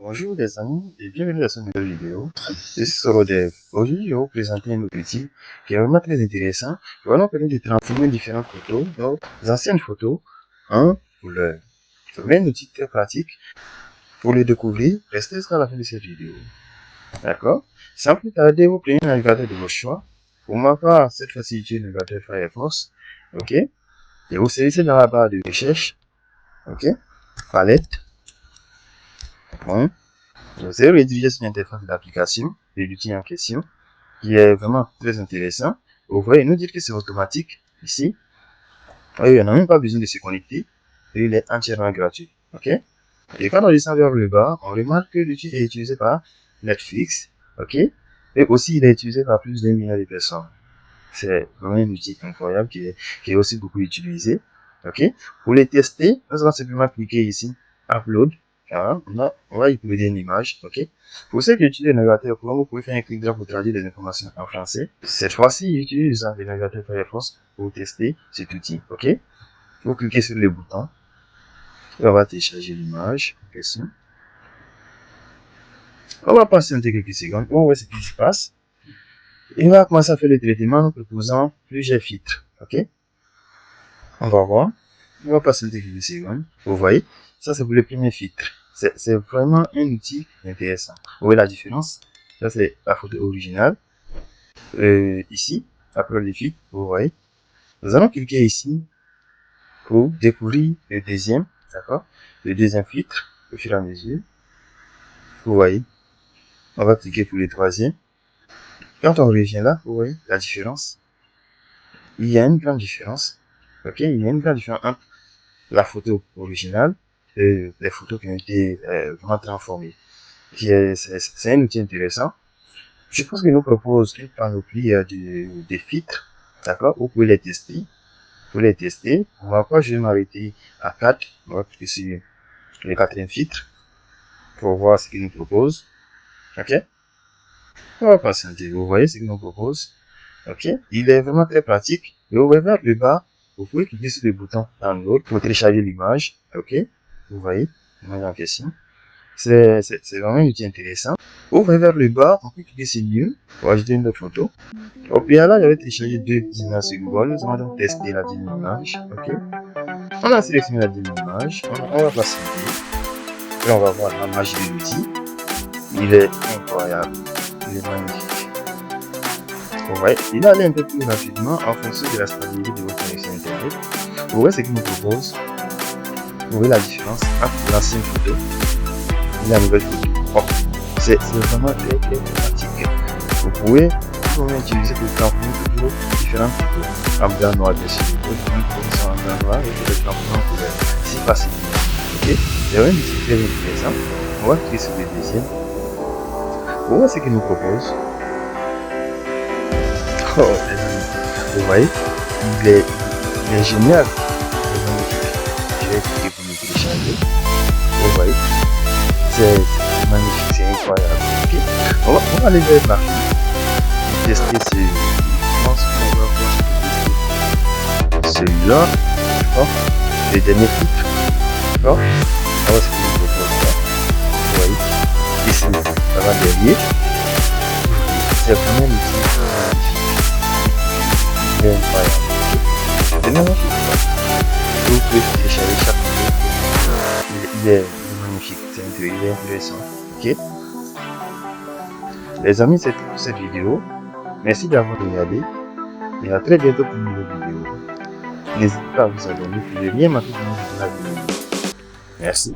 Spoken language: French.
Bonjour les amis et bienvenue dans cette nouvelle vidéo. Je suis Sorodev. Aujourd'hui, je vais vous présenter un autre outil qui est vraiment très intéressant. Qui va nous permettre de transformer différentes photos, donc des anciennes photos, en couleur. C'est vraiment un outil très pratique. Pour le découvrir, restez jusqu'à la fin de cette vidéo. D'accord? Sans plus tarder, vous prenez un navigateur de votre choix. Pour ma part, cette fois-ci, j'utilise le navigateur Firefox. Ok? Et vous sélectionnez dans la barre de recherche. Ok? Palette. Bon. Vous allez rédiger sur l'interface de l'application, de l'outil en question, qui est vraiment très intéressant. Vous voyez, nous dire que c'est automatique ici. Oui, on n'a même pas besoin de se connecter. Et il est entièrement gratuit. Ok? Et quand on descend vers le bas, on remarque que l'outil est utilisé par Netflix. Ok? Et aussi, il est utilisé par plus d'un milliard de personnes. C'est vraiment un outil incroyable qui est aussi beaucoup utilisé. Ok? Pour les tester, nous allons simplement cliquer ici, Upload. Alors, on va uploader une image. Ok? Pour ceux qui utilisent le navigateur Chrome, vous pouvez faire un clic droit pour traduire les informations en français. Cette fois-ci, j'utilise le navigateur Firefox pour tester cet outil. Ok? Vous cliquez sur le bouton. Et on va télécharger l'image en question. On va patienter quelques secondes. On va voir ce qui se passe. Et on va commencer à faire le traitement en proposant plusieurs filtres. Ok? On va voir. On va patienter quelques secondes. Vous voyez, ça c'est pour le premier filtre. C'est vraiment un outil intéressant. Vous voyez la différence? Ça c'est la photo originale. Ici, après le filtre, vous voyez. Nous allons cliquer ici pour découvrir le deuxième. D'accord? Le deuxième filtre, au fur et à mesure. Vous voyez. On va cliquer pour le troisième. Quand on revient là, vous voyez la différence. Il y a une grande différence. Ok? Il y a une grande différence entre la photo originale et les photos qui ont été vraiment transformées. C'est un outil intéressant. Je pense qu'il nous propose une panoplie de filtres. D'accord? Vous pouvez les tester. On va pas, je vais m'arrêter à 4. On va cliquer sur le quatrième filtre pour voir ce qu'il nous propose. Ok? On va patienter. Vous voyez ce qu'il nous propose. Ok? Il est vraiment très pratique. Et vous voyez vers le bas, vous pouvez cliquer sur le bouton Download pour télécharger l'image. Ok? Vous voyez l'image en question. C'est vraiment un outil intéressant. Vous voyez vers le bas, on peut cliquer sur New pour ajouter une autre photo. Au préalable, j'avais téléchargé deux images sur Google. Nous allons donc tester la deuxième image. Ok? On a sélectionné la deuxième image. On va patienter. Et on va voir la magie de l'outil. Il est incroyable. Il est magnifique. Vous voyez, il allait un peu plus rapidement en fonction de la stabilité de votre connexion internet. Vous voyez ce qu'il nous propose. Vous voyez la différence entre l'ancienne photo et la nouvelle photo. Oh, c'est vraiment très pratique. Vous pouvez utiliser pour transformer toujours différentes photos. En blanc noir, bien sûr. Vous pouvez sont en blanc noir et vous pouvez transformer en couleur. C'est facile. Ok? C'est vraiment un outil très intéressant. On va cliquer sur le deuxième. Vous voyez ce qu'il nous propose. Oh, vous voyez, il est génial. Il est magnifique. Je vais cliquer pour le télécharger. Vous voyez, c'est magnifique, c'est incroyable. Okay. On va aller vers la fin. Tester je pense qu'on va voir celui-là. D'accord. Le dernier filtre. D'accord. On va voir ce qu'il nous propose là. Vous voyez, ici, ça va derrière. C'est vraiment un outil magnifique. Incroyable. C'est magnifique. Vous pouvez télécharger chaque photo. Il est magnifique. Il est intéressant. Ok? Les amis, c'est tout pour cette vidéo. Merci d'avoir regardé. Et à très bientôt pour une nouvelle vidéo. N'hésitez pas à vous abonner pour ne rien manquer de la vidéo. Merci.